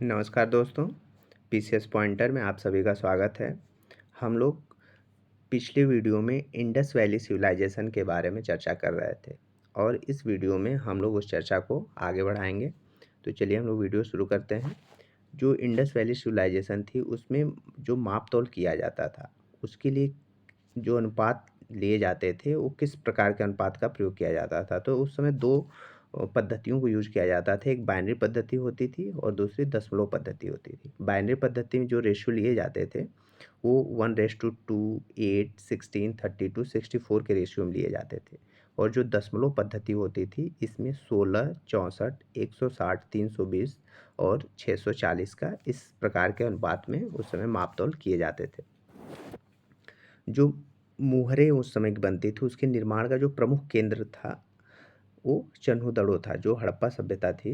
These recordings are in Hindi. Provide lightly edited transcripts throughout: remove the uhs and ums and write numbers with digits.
नमस्कार दोस्तों, पीसीएस पॉइंटर में आप सभी का स्वागत है। हम लोग पिछले वीडियो में इंडस वैली सिविलाइजेशन के बारे में चर्चा कर रहे थे और इस वीडियो में हम लोग उस चर्चा को आगे बढ़ाएंगे। तो चलिए हम लोग वीडियो शुरू करते हैं। जो इंडस वैली सिविलाइजेशन थी उसमें जो माप-तोल किया जाता था, उसके लिए जो अनुपात लिए जाते थे वो किस प्रकार के अनुपात का प्रयोग किया जाता था। तो उस समय 2 पद्धतियों को यूज़ किया जाता था। एक बाइनरी पद्धति होती थी और दूसरी दशमलव पद्धति होती थी। बाइनरी पद्धति में जो रेशियो लिए जाते थे वो 1:2, 8, 16, 32, 64 के रेशियो में लिए जाते थे। और जो दशमलव पद्धति होती थी इसमें 16, 64, 160, 320 और 640 का इस प्रकार के अनुपात में उस समय माप-तोल किए जाते थे। जो मुहरें उस समय की बनती थी उसके निर्माण का जो प्रमुख केंद्र था वो चन्हुदड़ो था। जो हड़प्पा सभ्यता थी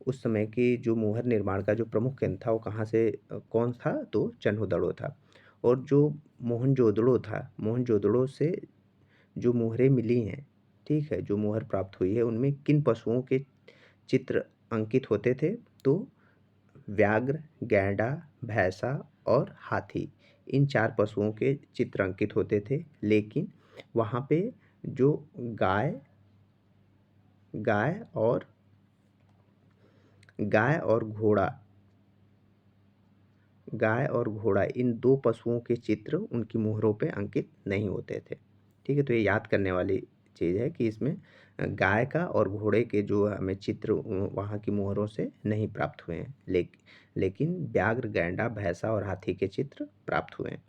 उस समय की जो मुहर निर्माण का जो प्रमुख केंद्र था वो कहाँ से कौन था तो चन्हुदड़ो था। और जो मोहनजोदड़ो था, मोहनजोदड़ो से जो मुहरें मिली हैं, ठीक है, जो मुहर प्राप्त हुई है उनमें किन पशुओं के चित्र अंकित होते थे तो व्याघ्र, गैंडा, भैंसा और हाथी, इन 4 पशुओं के चित्र अंकित होते थे। लेकिन वहाँ पे जो गाय गाय और गाय और घोड़ा गाय और घोड़ा इन 2 पशुओं के चित्र उनकी मुहरों पे अंकित नहीं होते थे। ठीक है, तो ये याद करने वाली चीज़ है कि इसमें गाय का और घोड़े के जो हमें चित्र वहाँ की मुहरों से नहीं प्राप्त हुए हैं। लेकिन व्याघ्र, गैंडा, भैंसा और हाथी के चित्र प्राप्त हुए हैं।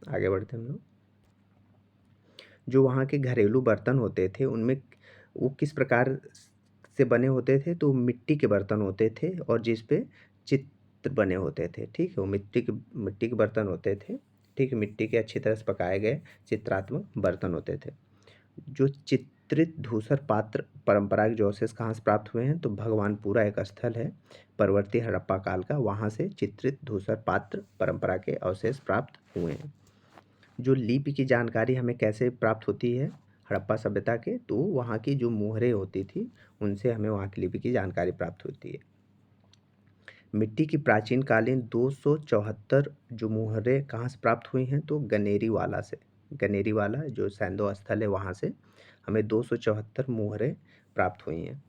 आगे बढ़ते हैं हम लोग। जो वहाँ के घरेलू बर्तन होते थे उनमें वो किस प्रकार से बने होते थे तो मिट्टी के बर्तन होते थे और जिस पे चित्र बने होते थे। ठीक है, वो मिट्टी के बर्तन होते थे। ठीक है, मिट्टी के अच्छी तरह से पकाए गए चित्रात्मक बर्तन होते थे। जो चित्रित धूसर पात्र परंपरा के जो अवशेष कहाँ से प्राप्त हुए हैं तो भगवानपुरा एक स्थल है परवर्ती हड़प्पा काल का, वहाँ से चित्रित धूसर पात्र परंपरा के अवशेष प्राप्त हुए हैं। जो लिपि की जानकारी हमें कैसे प्राप्त होती है हड़प्पा सभ्यता के तो वहाँ की जो मुहरें होती थी उनसे हमें वहाँ की लिपि की जानकारी प्राप्त होती है। मिट्टी की प्राचीन कालीन 274 जो मुहरें कहाँ से प्राप्त हुई हैं तो गनेरी वाला से। गनेरी वाला जो सैंदो स्थल है वहाँ से हमें 274 मुहरें प्राप्त हुई हैं।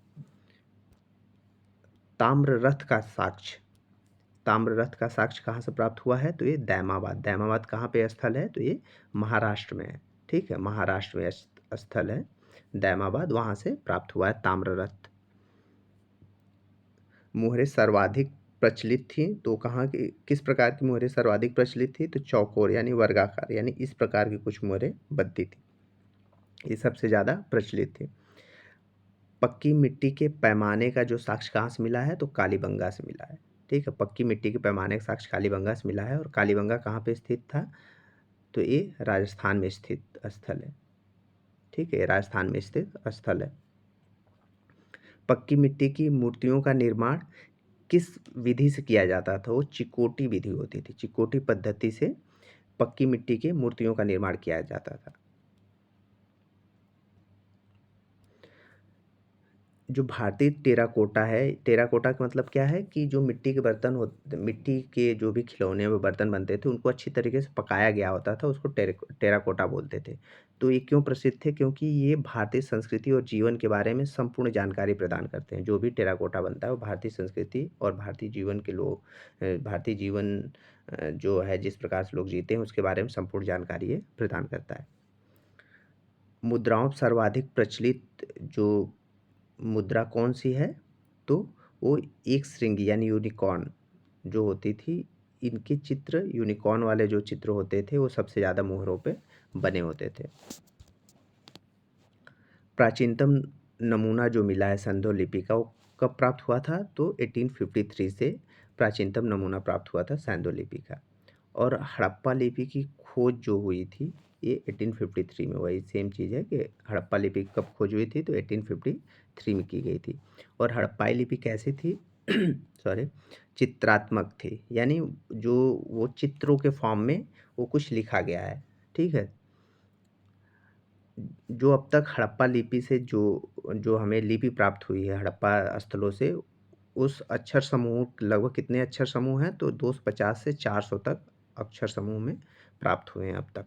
ताम्र रथ का साक्ष्य ताम्र रथ का साक्ष्य कहाँ से प्राप्त हुआ है तो ये दैमाबाद। दैमाबाद कहाँ पे स्थल है तो ये महाराष्ट्र में है। ठीक है, महाराष्ट्र में स्थल है दैमाबाद, वहाँ से प्राप्त हुआ है ताम्र रथ। मुहरें सर्वाधिक प्रचलित थी तो कहाँ की किस प्रकार की मुहरें सर्वाधिक प्रचलित थी तो चौकोर यानी वर्गाकार यानी इस प्रकार की कुछ मुहरें बनती थी, ये सबसे ज़्यादा प्रचलित थी। पक्की मिट्टी के पैमाने का जो साक्ष्य कहाँ से मिला है तो कालीबंगा से मिला है। ठीक है, पक्की मिट्टी के पैमाने का साक्ष्य कालीबंगा से मिला है और कालीबंगा कहाँ पे स्थित था तो ये राजस्थान में स्थित स्थल है। ठीक है, राजस्थान में स्थित स्थल है। पक्की मिट्टी की मूर्तियों का निर्माण किस विधि से किया जाता था वो चिकोटी विधि होती थी। चिकोटी पद्धति से पक्की मिट्टी के मूर्तियों का निर्माण किया जाता था। जो भारतीय टेराकोटा है, टेराकोटा का मतलब क्या है कि जो मिट्टी के बर्तन मिट्टी के जो भी खिलौने व बर्तन बनते थे उनको अच्छी तरीके से पकाया गया होता था, उसको टेराकोटा बोलते थे। तो ये क्यों प्रसिद्ध थे क्योंकि ये भारतीय संस्कृति और जीवन के बारे में संपूर्ण जानकारी प्रदान करते हैं। जो भी टेराकोटा बनता है वो भारतीय संस्कृति और भारतीय जीवन के लोग भारतीय जीवन जो है जिस प्रकार से लोग जीते हैं उसके बारे में संपूर्ण जानकारी ये प्रदान करता है। मुद्राओं सर्वाधिक प्रचलित जो मुद्रा कौन सी है तो वो एक श्रृंगी यानी यूनिकॉर्न जो होती थी, इनके चित्र यूनिकॉर्न वाले जो चित्र होते थे वो सबसे ज़्यादा मुहरों पे बने होते थे। प्राचीनतम नमूना जो मिला है संधो लिपि का वो कब प्राप्त हुआ था तो 1853 से प्राचीनतम नमूना प्राप्त हुआ था सैंधो लिपि का। और हड़प्पा लिपि की खोज जो हुई थी ये 1853 में, वही सेम चीज़ है कि हड़प्पा लिपि कब खोज हुई थी तो 1853 में की गई थी। और हड़प्पाई लिपि कैसी थी सॉरी, चित्रात्मक थी यानी जो वो चित्रों के फॉर्म में वो कुछ लिखा गया है। ठीक है, जो अब तक हड़प्पा लिपि से जो जो हमें लिपि प्राप्त हुई है हड़प्पा स्थलों से उस अक्षर समूह लगभग कितने अक्षर समूह हैं, तो 250 से 400 तक अक्षर समूह में प्राप्त हुए हैं अब तक।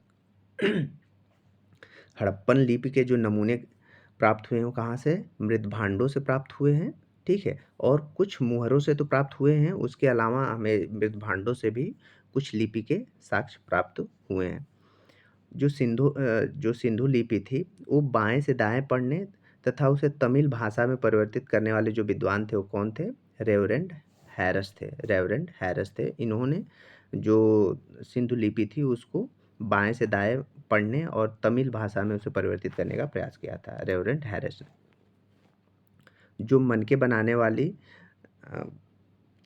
हड़प्पन लिपि के जो नमूने प्राप्त हुए हैं वो कहाँ से? मृदभांडों से प्राप्त हुए हैं, ठीक है। और कुछ मुहरों से तो प्राप्त हुए हैं, उसके अलावा हमें मृदभांडों से भी कुछ लिपि के साक्ष्य प्राप्त हुए हैं। जो सिंधु लिपि थी वो बाएं से दाएं पढ़ने तथा उसे तमिल भाषा में परिवर्तित करने वाले जो विद्वान थे वो कौन थे? रेवरेंड हैरस थे। इन्होंने जो सिंधु लिपि थी उसको बाएं से दाएं पढ़ने और तमिल भाषा में उसे परिवर्तित करने का प्रयास किया था, रेवरेंड हैरिस ने। जो मनके बनाने वाली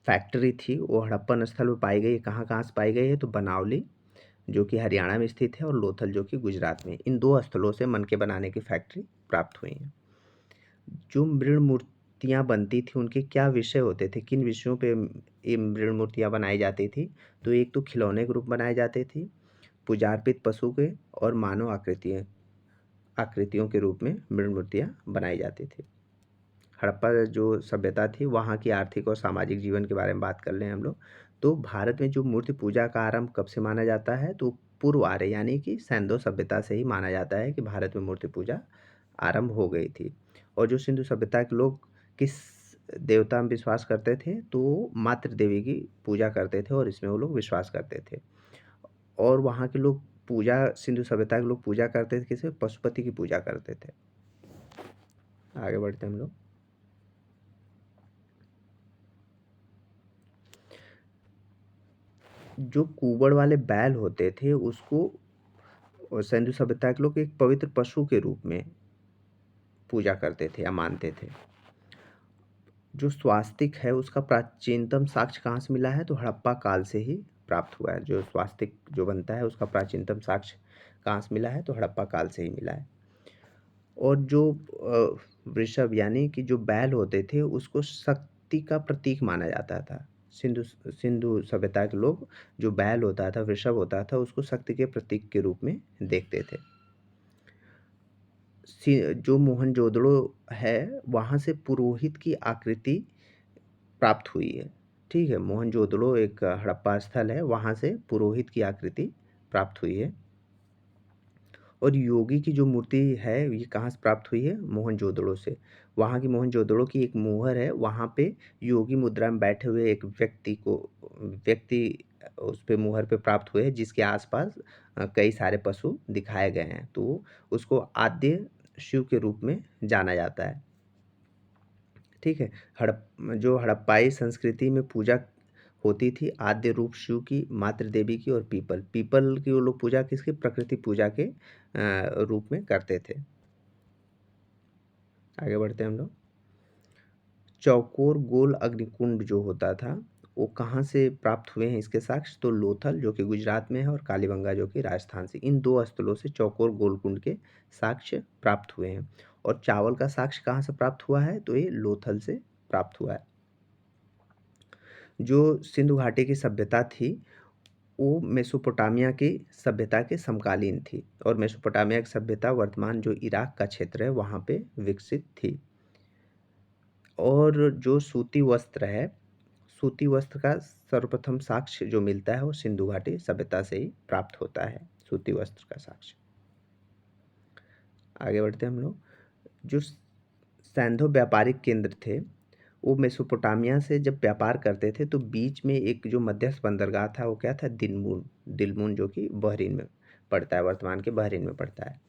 फैक्ट्री थी वो हड़प्पन स्थल में पाई गई। कहाँ कहाँ से पाई गई है? तो बनावली जो कि हरियाणा में स्थित है और लोथल जो कि गुजरात में। इन 2 स्थलों से मनके बनाने की फैक्ट्री प्राप्त हुई हैं। जो मृण मूर्तियाँ बनती थी उनके क्या विषय होते थे? किन विषयों पे ये मृण मूर्तियाँ बनाई जाती थी? तो एक तो खिलौने के रूप बनाए जाते थे, पूजार्पित पशु के और मानव आकृतियों के रूप में मृण मूर्तियाँ बनाई जाती थी। हड़प्पा जो सभ्यता थी वहाँ की आर्थिक और सामाजिक जीवन के बारे में बात कर लें हम लोग, तो भारत में जो मूर्ति पूजा का आरंभ कब से माना जाता है? तो पूर्व आर्य यानी कि सैंधव सभ्यता से ही माना जाता है कि भारत में मूर्ति पूजा आरंभ हो गई थी। और जो सिंधु सभ्यता के लोग किस देवता में विश्वास करते थे? तो मातृ देवी की पूजा करते थे और इसमें वो लोग विश्वास करते थे। और वहाँ के लोग सिंधु सभ्यता के लोग पूजा करते थे किसे? पशुपति की पूजा करते थे। आगे बढ़ते हैं हम लोग। जो कुबड़ वाले बैल होते थे उसको सिंधु सभ्यता के लोग एक पवित्र पशु के रूप में पूजा करते थे या मानते थे। जो स्वास्तिक है उसका प्राचीनतम साक्ष्य कहाँ से मिला है? तो हड़प्पा काल से ही प्राप्त हुआ है। जो स्वास्तिक जो बनता है उसका प्राचीनतम साक्ष्य कहाँ से मिला है? तो हड़प्पा काल से ही मिला है। और जो वृषभ यानी कि जो बैल होते थे उसको शक्ति का प्रतीक माना जाता था। सिंधु सभ्यता के लोग जो बैल होता था, वृषभ होता था, उसको शक्ति के प्रतीक के रूप में देखते थे। जो मोहनजोदड़ो है वहाँ से पुरोहित की आकृति प्राप्त हुई है, ठीक है। मोहनजोदड़ो एक हड़प्पा स्थल है, वहाँ से पुरोहित की आकृति प्राप्त हुई है। और योगी की जो मूर्ति है ये कहाँ से प्राप्त हुई है? मोहनजोदड़ो से। वहाँ की मोहनजोदड़ो की एक मुहर है, वहाँ पे योगी मुद्रा में बैठे हुए एक व्यक्ति उस पे मुहर पे प्राप्त हुए हैं, जिसके आसपास कई सारे पशु दिखाए गए हैं, तो उसको आद्य शिव के रूप में जाना जाता है, ठीक है। जो हड़प्पाई संस्कृति में पूजा होती थी आद्य रूप शिव की, मातृ देवी की और पीपल की वो लोग पूजा किसकी? प्रकृति पूजा के रूप में करते थे। आगे बढ़ते हैं हम लोग। चौकोर गोल अग्निकुंड जो होता था वो कहाँ से प्राप्त हुए हैं इसके साक्ष्य? तो लोथल जो कि गुजरात में है और कालीबंगा जो कि राजस्थान से। इन 2 स्थलों से चौकोर गोलकुंड के साक्ष्य प्राप्त हुए हैं। और चावल का साक्ष्य कहाँ से प्राप्त हुआ है? तो ये लोथल से प्राप्त हुआ है। जो सिंधु घाटी की सभ्यता थी वो मेसोपोटामिया की सभ्यता के समकालीन थी और मेसोपोटामिया की सभ्यता वर्तमान जो इराक का क्षेत्र है वहाँ पे विकसित थी। और जो सूती वस्त्र है, सूती वस्त्र का सर्वप्रथम साक्ष्य जो मिलता है वो सिंधु घाटी सभ्यता से ही प्राप्त होता है, सूती वस्त्र का साक्ष्य। आगे बढ़ते हैं हम लोग। जो सैंधव व्यापारिक केंद्र थे वो मेसोपोटामिया से जब व्यापार करते थे तो बीच में एक जो मध्यस्थ बंदरगाह था वो क्या था? दिलमुन जो कि बहरीन में पड़ता है, वर्तमान के बहरीन में पड़ता है।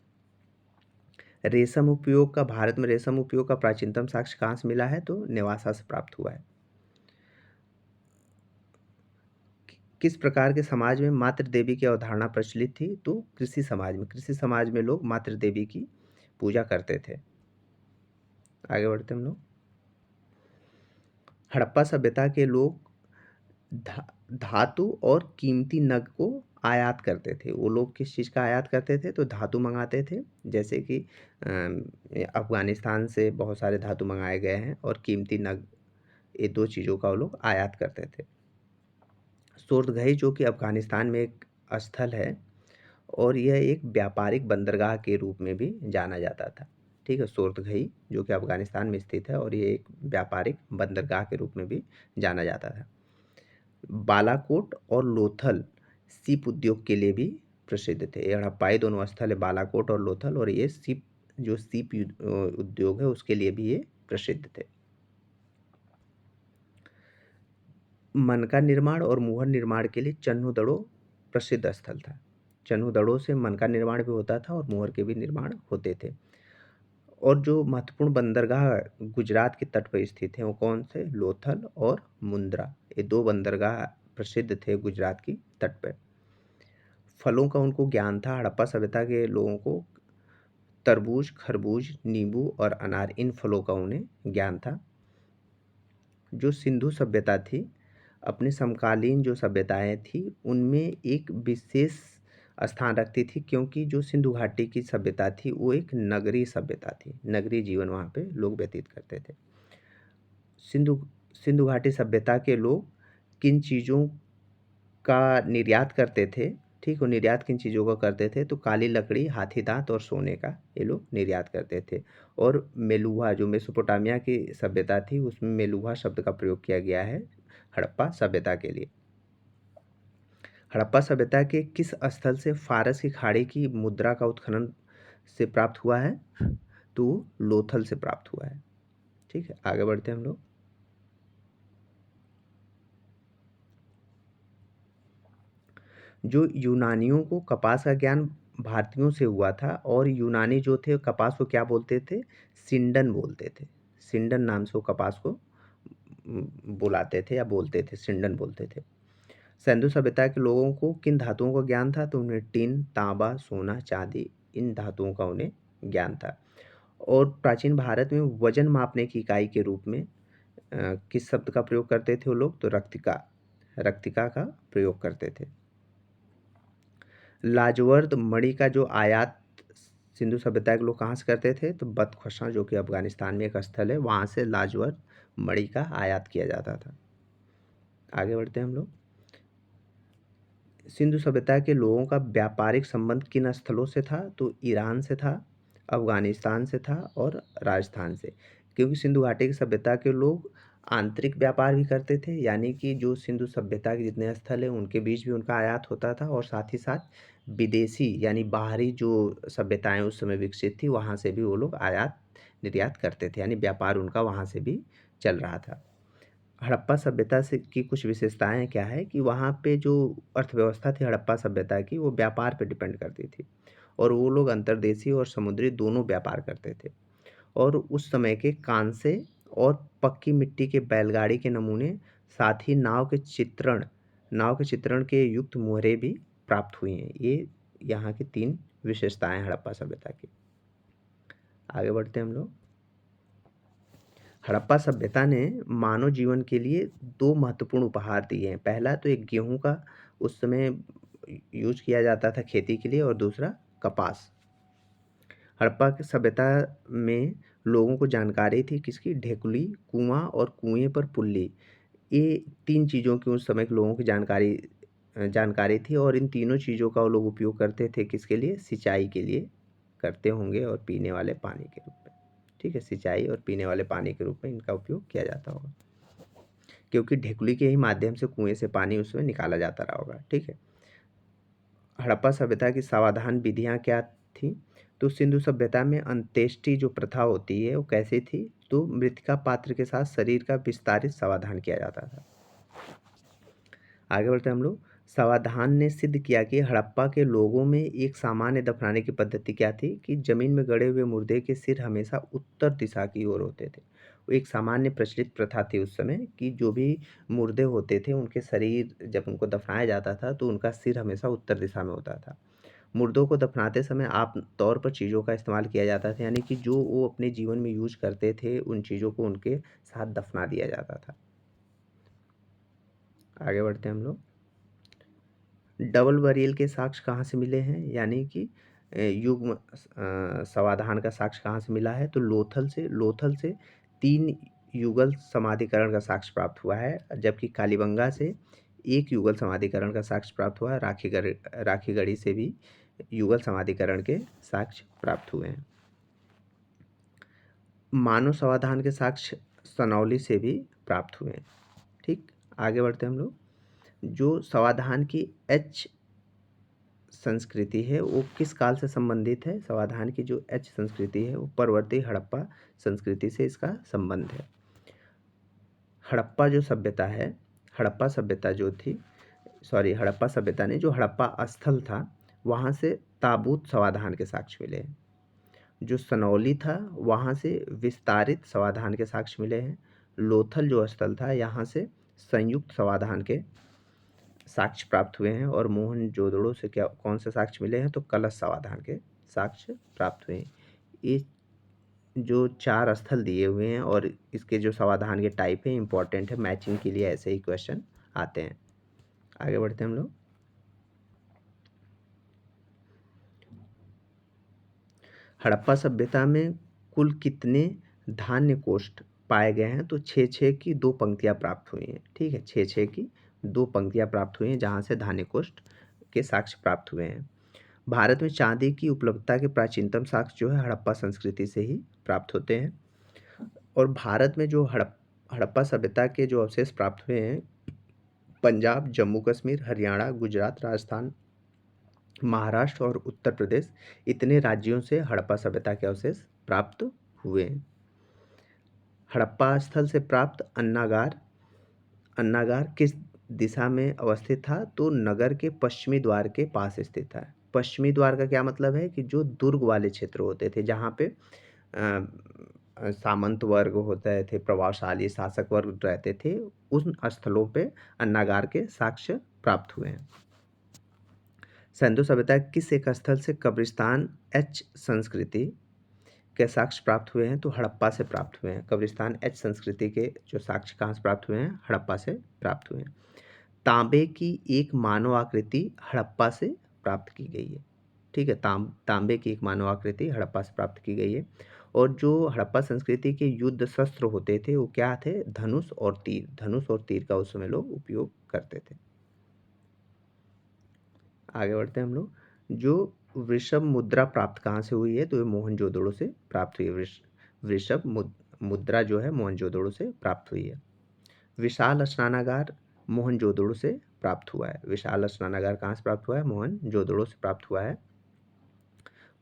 भारत में रेशम उपयोग का प्राचीनतम साक्ष्य कहाँ से मिला है? तो नेवासा से प्राप्त हुआ है। किस प्रकार के समाज में मातृ देवी की अवधारणा प्रचलित थी? तो कृषि समाज में लोग मातृ देवी की पूजा करते थे। आगे बढ़ते हम लोग। हड़प्पा सभ्यता के लोग धातु और कीमती नग को आयात करते थे। वो लोग किस चीज़ का आयात करते थे? तो धातु मंगाते थे, जैसे कि अफगानिस्तान से बहुत सारे धातु मंगाए गए हैं और कीमती नग, ये 2 चीज़ों का वो लोग आयात करते थे। सोरठगढ़ी जो कि अफगानिस्तान में एक स्थल है और यह एक व्यापारिक बंदरगाह के रूप में भी जाना जाता था। ठीक है, सोर्तघई, जो कि अफ़गानिस्तान में स्थित है और ये एक व्यापारिक बंदरगाह के रूप में भी जाना जाता था। बालाकोट और लोथल सीप उद्योग के लिए भी प्रसिद्ध थे। ये हड़प्पाई दोनों स्थल है, बालाकोट और लोथल, और ये सीप उद्योग है उसके लिए भी ये प्रसिद्ध थे। मनका निर्माण और मुहर निर्माण के लिए चन्हुदड़ो प्रसिद्ध स्थल था। चन्हुदड़ो से मन का निर्माण भी होता था और मुहर के भी निर्माण होते थे। और जो महत्वपूर्ण बंदरगाह गुजरात के तट पर स्थित हैं वो कौन से? लोथल और मुंद्रा, ये दो बंदरगाह प्रसिद्ध थे गुजरात की तट पर। फलों का उनको ज्ञान था। हड़प्पा सभ्यता के लोगों को तरबूज, खरबूज, नींबू और अनार, इन फलों का उन्हें ज्ञान था। जो सिंधु सभ्यता थी, अपने समकालीन जो सभ्यताएं थी उनमें एक विशेष स्थान रखती थी, क्योंकि जो सिंधु घाटी की सभ्यता थी वो एक नगरीय सभ्यता थी। नगरीय जीवन वहाँ पे लोग व्यतीत करते थे। सिंधु सिंधु घाटी सभ्यता के लोग किन चीज़ों का निर्यात करते थे? ठीक, वो निर्यात किन चीज़ों का करते थे? तो काली लकड़ी, हाथी दाँत और सोने का ये लोग निर्यात करते थे। और मेलुहा, जो मेसोपोटामिया की सभ्यता थी उसमें मेलुहा शब्द का प्रयोग किया गया है हड़प्पा सभ्यता के लिए। हड़प्पा सभ्यता के किस स्थल से फारस की खाड़ी की मुद्रा का उत्खनन से प्राप्त हुआ है? तो लोथल से प्राप्त हुआ है। ठीक है, आगे बढ़ते हैं हम लोग। जो यूनानियों को कपास का ज्ञान भारतीयों से हुआ था, और यूनानी जो थे कपास को क्या बोलते थे? सिंडन बोलते थे। सिंडन नाम से वो कपास को बुलाते थे या बोलते थे, सिंडन बोलते थे। सिंधु सभ्यता के लोगों को किन धातुओं का ज्ञान था? तो उन्हें टिन, तांबा, सोना, चांदी, इन धातुओं का उन्हें ज्ञान था। और प्राचीन भारत में वजन मापने की इकाई के रूप में किस शब्द का प्रयोग करते थे वो लोग? तो रक्तिका, रक्तिका का प्रयोग करते थे। लाजवर्द मणि का जो आयात सिंधु सभ्यता के लोग कहाँ से करते थे? तो बदख्शां, जो कि अफगानिस्तान में एक स्थल है, वहाँ से लाजवर्द मणि का आयात किया जाता था। आगे बढ़ते हैं हम लोग। सिंधु सभ्यता के लोगों का व्यापारिक संबंध किन स्थलों से था? तो ईरान से था, अफगानिस्तान से था और राजस्थान से। क्योंकि सिंधु घाटी की सभ्यता के लोग आंतरिक व्यापार भी करते थे, यानी कि जो सिंधु सभ्यता के जितने स्थल हैं उनके बीच भी उनका आयात होता था, और साथ ही साथ विदेशी यानी बाहरी जो सभ्यताएं उस समय विकसित थी वहाँ से भी वो लोग आयात निर्यात करते थे, यानी व्यापार उनका वहाँ से भी चल रहा था। हड़प्पा सभ्यता से की कुछ विशेषताएं क्या है कि वहाँ पे जो अर्थव्यवस्था थी हड़प्पा सभ्यता की, वो व्यापार पे डिपेंड करती थी, और वो लोग अंतर्देशीय और समुद्री दोनों व्यापार करते थे। और उस समय के कांसे और पक्की मिट्टी के बैलगाड़ी के नमूने, साथ ही नाव के चित्रण के युक्त मुहरें भी प्राप्त हुई हैं। ये यहाँ की 3 विशेषताएं हड़प्पा सभ्यता की। आगे बढ़ते हैं हम लोग। हड़प्पा सभ्यता ने मानव जीवन के लिए 2 महत्वपूर्ण उपहार दिए हैं। पहला तो एक गेहूँ का उस समय यूज़ किया जाता था खेती के लिए, और दूसरा कपास। हड़प्पा की सभ्यता में लोगों को जानकारी थी किसकी? ढेकुली, कुआँ और कुएँ पर पुल्ली। ये 3 चीज़ों की उस समय के लोगों की जानकारी थी, और इन तीनों चीज़ों का वो लोग उपयोग करते थे किसके लिए? सिंचाई के लिए करते होंगे, और पीने वाले पानी के रूप में। ठीक है, सिंचाई और पीने वाले पानी के रूप में इनका उपयोग किया जाता होगा, क्योंकि ढेकुली के ही माध्यम से कुएँ से पानी उसमें निकाला जाता रहा होगा। ठीक है। हड़प्पा सभ्यता की समाधान विधियाँ क्या थी? तो सिंधु सभ्यता में अंत्येष्टि जो प्रथा होती है वो कैसी थी? तो मृतिका पात्र के साथ शरीर का विस्तारित समाधान किया जाता था। आगे बढ़ते हैं हम लोग। समाधान ने सिद्ध किया कि हड़प्पा के लोगों में एक सामान्य दफनाने की पद्धति क्या थी कि जमीन में गड़े हुए मुर्दे के सिर हमेशा उत्तर दिशा की ओर होते थे। वो एक सामान्य प्रचलित प्रथा थी उस समय कि जो भी मुर्दे होते थे उनके शरीर जब उनको दफनाया जाता था तो उनका सिर हमेशा उत्तर दिशा में होता था। मुर्दों को दफनाते समय आम तौर पर चीज़ों का इस्तेमाल किया जाता था, यानी कि जो वो अपने जीवन में यूज करते थे उन चीज़ों को उनके साथ दफना दिया जाता था। आगे बढ़ते हैं हम लोग। डबल बरियल के साक्ष्य कहाँ से मिले हैं? यानी कि युग्म समाधान का साक्ष्य कहाँ से मिला है? तो लोथल से 3 युगल समाधिकरण का साक्ष्य प्राप्त हुआ है, जबकि कालीबंगा से 1 युगल समाधिकरण का साक्ष्य प्राप्त हुआ है। राखीगढ़ी से भी युगल समाधिकरण के साक्ष्य प्राप्त हुए हैं। मानव समाधान के साक्ष्य सनौली से भी प्राप्त हुए हैं। ठीक, आगे बढ़ते हैं हम लोग। जो समाधान की एच संस्कृति है वो किस काल से संबंधित है? समाधान की जो एच संस्कृति है वो परवर्ती हड़प्पा संस्कृति से इसका संबंध है। हड़प्पा जो सभ्यता है, हड़प्पा सभ्यता जो थी, हड़प्पा सभ्यता नहीं, जो हड़प्पा स्थल था वहाँ से ताबूत समाधान के साक्ष्य मिले हैं। जो सनौली था वहाँ से विस्तारित समाधान के साक्ष्य मिले हैं। लोथल जो स्थल था यहाँ से संयुक्त समाधान के साक्ष्य प्राप्त हुए हैं। और मोहनजोदड़ो से क्या कौन से साक्ष्य मिले हैं? तो कलश समाधान के साक्ष्य प्राप्त हुए हैं। ये जो 4 स्थल दिए हुए हैं और इसके जो समाधान के टाइप है इंपॉर्टेंट है, मैचिंग के लिए ऐसे ही क्वेश्चन आते हैं। आगे बढ़ते हैं हम लोग। हड़प्पा सभ्यता में कुल कितने धान्य कोष्ठ पाए गए हैं? तो 6 की 2 पंक्तियां प्राप्त हुई हैं। ठीक है, 6 की 2 पंक्तियां प्राप्त हुई हैं जहां से धान्य कोष्ठ के साक्ष्य प्राप्त हुए हैं। भारत में चांदी की उपलब्धता के प्राचीनतम साक्ष्य जो है हड़प्पा संस्कृति से ही प्राप्त होते हैं। और भारत में जो हड़प्पा सभ्यता के जो अवशेष प्राप्त हुए हैं, पंजाब, जम्मू कश्मीर, हरियाणा, गुजरात, राजस्थान, महाराष्ट्र और उत्तर प्रदेश, इतने राज्यों से हड़प्पा सभ्यता के अवशेष प्राप्त हुए हैं। हड़प्पा स्थल से प्राप्त अन्नागार अन्नागार किस दिशा में अवस्थित था? तो नगर के पश्चिमी द्वार के पास स्थित था। पश्चिमी द्वार का क्या मतलब है? कि जो दुर्ग वाले क्षेत्र होते थे जहाँ पे सामंत वर्ग होते थे, प्रभावशाली शासक वर्ग रहते थे, उन स्थलों पे अन्नागार के साक्ष्य प्राप्त हुए हैं। सिंधु सभ्यता किस एक स्थल से कब्रिस्तान एच संस्कृति के साक्ष्य प्राप्त हुए हैं? तो हड़प्पा से प्राप्त हुए हैं। कब्रिस्तान एच संस्कृति के जो साक्ष्य कहाँ से प्राप्त हुए हैं? हड़प्पा से प्राप्त हुए हैं। तांबे की एक मानव आकृति हड़प्पा से प्राप्त की गई है। ठीक है, तांबे की एक मानव आकृति हड़प्पा से प्राप्त की गई है। और जो हड़प्पा संस्कृति के युद्ध शस्त्र होते थे वो क्या थे? धनुष और तीर। धनुष और तीर का उस समय लोग उपयोग करते थे। आगे बढ़ते हैं हम लोग। जो वृषभ मुद्रा प्राप्त कहाँ से हुई है? तो ये मोहनजोदड़ो से प्राप्त हुई है। वृषभ मुद्रा जो है मोहनजोदड़ो से प्राप्त हुई है। विशाल स्नानागार मोहनजोदड़ो से प्राप्त हुआ है। विशाल स्नानागार कहाँ से प्राप्त हुआ है? मोहनजोदड़ो से प्राप्त हुआ है।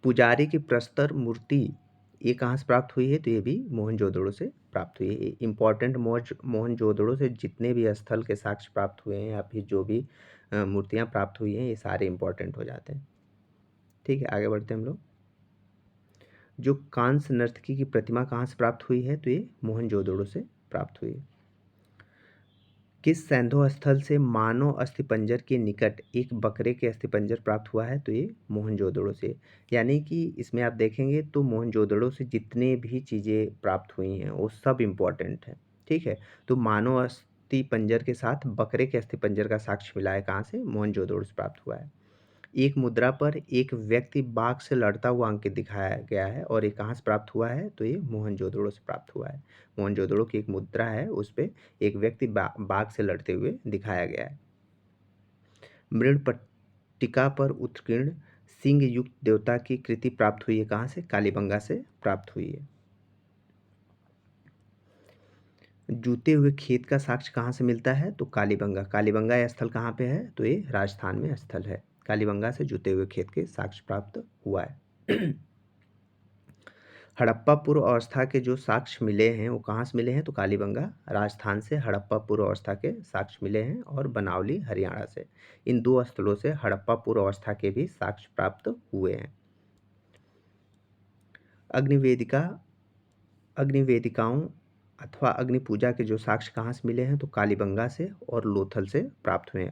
पुजारी की प्रस्तर मूर्ति ये कहाँ से प्राप्त हुई है? तो ये भी मोहनजोदड़ो से प्राप्त हुई है। इंपॉर्टेंट मोहनजोदड़ो से जितने भी स्थल के साक्ष्य प्राप्त हुए हैं या फिर जो भी मूर्तियाँ प्राप्त हुई हैं ये सारे इंपॉर्टेंट हो जाते हैं। ठीक है, आगे बढ़ते हैं हम लोग। जो कांस्य नर्तकी की प्रतिमा कहाँ से प्राप्त हुई है? तो ये मोहनजोदड़ो से प्राप्त हुई है। किस सैंधव स्थल से मानव अस्थिपंजर के निकट एक बकरे के अस्थिपंजर प्राप्त हुआ है? तो ये मोहनजोदड़ो से। यानी कि इसमें आप देखेंगे तो मोहनजोदड़ो से जितने भी चीज़ें प्राप्त हुई हैं वो सब इम्पॉर्टेंट है। ठीक है, तो मानव अस्थिपंजर के साथ बकरे के अस्थिपंजर का साक्ष्य मिला है कहाँ से? मोहनजोदड़ो से प्राप्त हुआ है। एक मुद्रा पर एक व्यक्ति बाघ से लड़ता हुआ अंकित दिखाया गया है और ये कहाँ से प्राप्त हुआ है? तो ये मोहनजोदड़ो से प्राप्त हुआ है। मोहनजोदड़ो की एक मुद्रा है उस पे एक व्यक्ति बाघ से लड़ते हुए दिखाया गया है। मृणपट्टिका पर उत्कीर्ण सिंह युक्त देवता की कृति प्राप्त हुई है कहाँ से? कालीबंगा से प्राप्त हुई है। जूते हुए खेत का साक्ष्य कहाँ से मिलता है? तो कालीबंगा। कालीबंगा यह स्थल कहाँ पे है? तो ये राजस्थान में स्थल है। कालीबंगा से जूते हुए खेत के साक्ष्य प्राप्त हुआ है। हड़प्पा पूर्व अवस्था के जो साक्ष्य मिले हैं वो कहाँ से मिले हैं? तो कालीबंगा राजस्थान से हड़प्पा पूर्व अवस्था के साक्ष्य मिले हैं और बनावली हरियाणा से। इन 2 स्थलों से हड़प्पा पूर्व अवस्था के भी साक्ष्य प्राप्त हुए हैं। अग्निवेदिकाओं अथवा अग्नि पूजा के जो साक्ष्य कहाँ से मिले हैं? तो कालीबंगा से और लोथल से प्राप्त हुए हैं।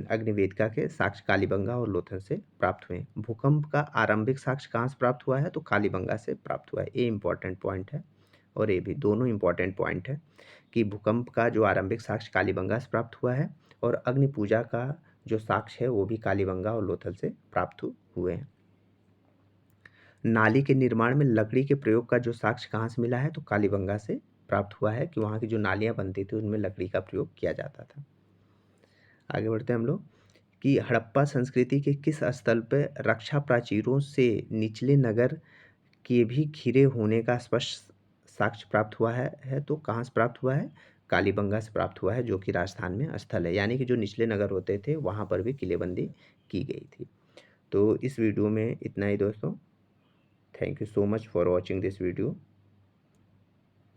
अग्निवेदिका के साक्ष्य कालीबंगा और लोथल से प्राप्त हुए। भूकंप का आरंभिक साक्ष्य कहाँ से प्राप्त हुआ है? तो कालीबंगा से प्राप्त हुआ है। ये इंपॉर्टेंट पॉइंट है और ये भी दोनों इंपॉर्टेंट पॉइंट है कि भूकंप का जो आरंभिक साक्ष्य कालीबंगा से प्राप्त हुआ है और अग्नि पूजा का जो साक्ष्य है वो भी कालीबंगा और लोथल से प्राप्त हुए हैं। नाली के निर्माण में लकड़ी के प्रयोग का जो साक्ष्य कहाँ से मिला है? तो कालीबंगा से प्राप्त हुआ है कि वहाँ की जो नालियाँ बनती थी उनमें लकड़ी का प्रयोग किया जाता था। आगे बढ़ते हैं हम लोग कि हड़प्पा संस्कृति के किस स्थल पर रक्षा प्राचीरों से निचले नगर कि ये भी खीरे होने का स्पष्ट साक्ष्य प्राप्त हुआ है तो कहाँ से प्राप्त हुआ है? कालीबंगा से प्राप्त हुआ है, जो कि राजस्थान में स्थल है। यानी कि जो निचले नगर होते थे वहाँ पर भी किलेबंदी की गई थी। तो इस वीडियो में इतना ही दोस्तों। Thank you so much for watching this video.